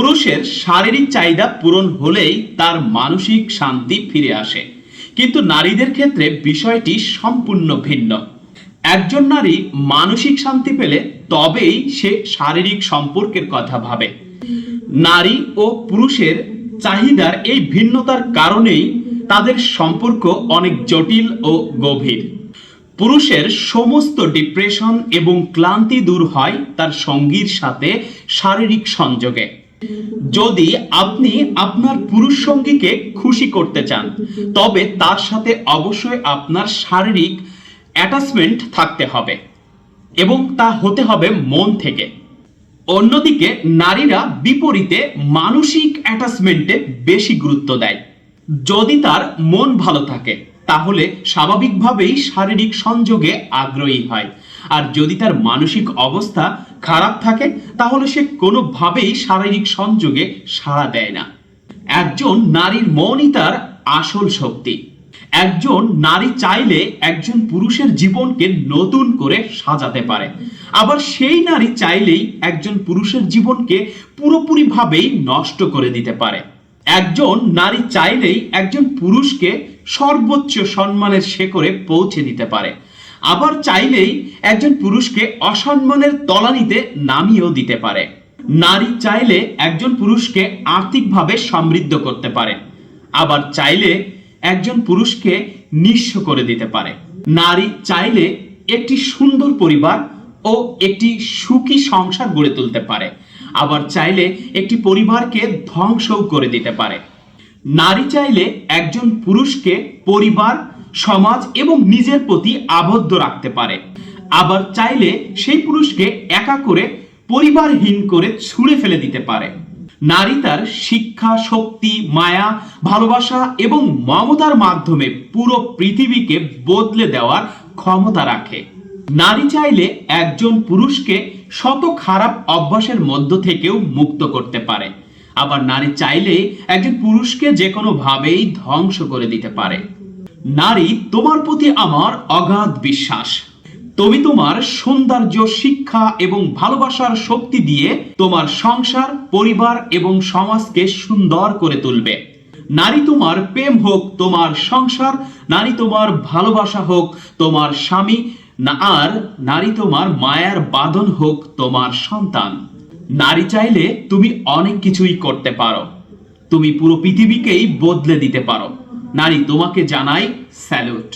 পুরুষের শারীরিক চাহিদা পূরণ হলেই তার মানসিক শান্তি ফিরে আসে, কিন্তু নারীদের ক্ষেত্রে বিষয়টি সম্পূর্ণ ভিন্ন। একজন নারী মানসিক শান্তি পেলে তবেই সে শারীরিক সম্পর্কের কথা ভাবে। নারী ও পুরুষের চাহিদার এই ভিন্নতার কারণেই তাদের সম্পর্ক অনেক জটিল ও গভীর। পুরুষের সমস্ত ডিপ্রেশন এবং ক্লান্তি দূর হয় তার সঙ্গীর সাথে শারীরিক সংযোগে। যদি আপনি আপনার পুরুষ সঙ্গীকে খুশি করতে চান, তবে তার সাথে অবশ্যই আপনার শারীরিক অ্যাটাচমেন্ট থাকতে হবে এবং তা হতে হবে মন থেকে। অন্যদিকে নারীরা বিপরীতে মানসিক অ্যাটাচমেন্টে বেশি গুরুত্ব দেয়। যদি তার মন ভালো থাকে তাহলে স্বাভাবিকভাবেই শারীরিক সংযোগে আগ্রহী হয়, আর যদি তার মানসিক অবস্থা খারাপ থাকে তাহলে সে কোনোভাবেই শারীরিক সংযোগে সাড়া দেয় না। একজন নারীর মনই তার আসল শক্তি। একজন নারী চাইলে একজন পুরুষের জীবনকে নতুন করে সাজাতে পারে, আবার সেই নারী চাইলেই একজন পুরুষের জীবনকে পুরোপুরিভাবেই নষ্ট করে দিতে পারে। একজন নারী চাইলেই একজন পুরুষকে সর্বোচ্চ সম্মানের শিখরে পৌঁছে দিতে পারে, আবার চাইলেই একজন পুরুষকে অসম্মানের তলানিতে নামিয়েও দিতে পারে। নারী চাইলে একজন পুরুষকে আর্থিকভাবে সমৃদ্ধ করতে পারে, আবার চাইলে একজন পুরুষকে নিঃস্ব করে দিতে পারে। নারী চাইলে একটি সুন্দর পরিবার ও একটি সুখী সংসার গড়ে তুলতে পারে, আবার চাইলে একটি পরিবারকে ধ্বংসও করে দিতে পারে। নারী চাইলে একজন পুরুষকে পরিবার, সমাজ এবং নিজের প্রতি আবদ্ধ রাখতে পারে, আবার চাইলে সেই পুরুষকে একা করে পরিবারহীন করে ছুঁড়ে ফেলে দিতে পারে। নারী তার শিক্ষা, শক্তি, মায়া, ভালোবাসা এবং মমতার মাধ্যমে পুরো পৃথিবীকে বদলে দেওয়ার ক্ষমতা রাখে। নারী চাইলে একজন পুরুষকে শত খারাপ অভ্যাসের মধ্য থেকেও মুক্ত করতে পারে, আবার নারী চাইলে একজন পুরুষকে যে কোনো ভাবেই ধ্বংস করে দিতে পারে। নারী, তোমার প্রতি আমার অগাধ বিশ্বাস। তুমি তোমার সৌন্দর্য, শিক্ষা এবং ভালোবাসার শক্তি দিয়ে তোমার সংসার, পরিবার এবং সমাজকে সুন্দর করে তুলবে। নারী, তোমার প্রেম হোক তোমার সংসার, নারী তোমার ভালোবাসা হোক তোমার স্বামী, আর নারী তোমার মায়ার বাঁধন হোক তোমার সন্তান। নারী চাইলে তুমি অনেক কিছুই করতে পারো, তুমি পুরো পৃথিবীকেই বদলে দিতে পারো। নারী, তোমাকে জানাই স্যালুট।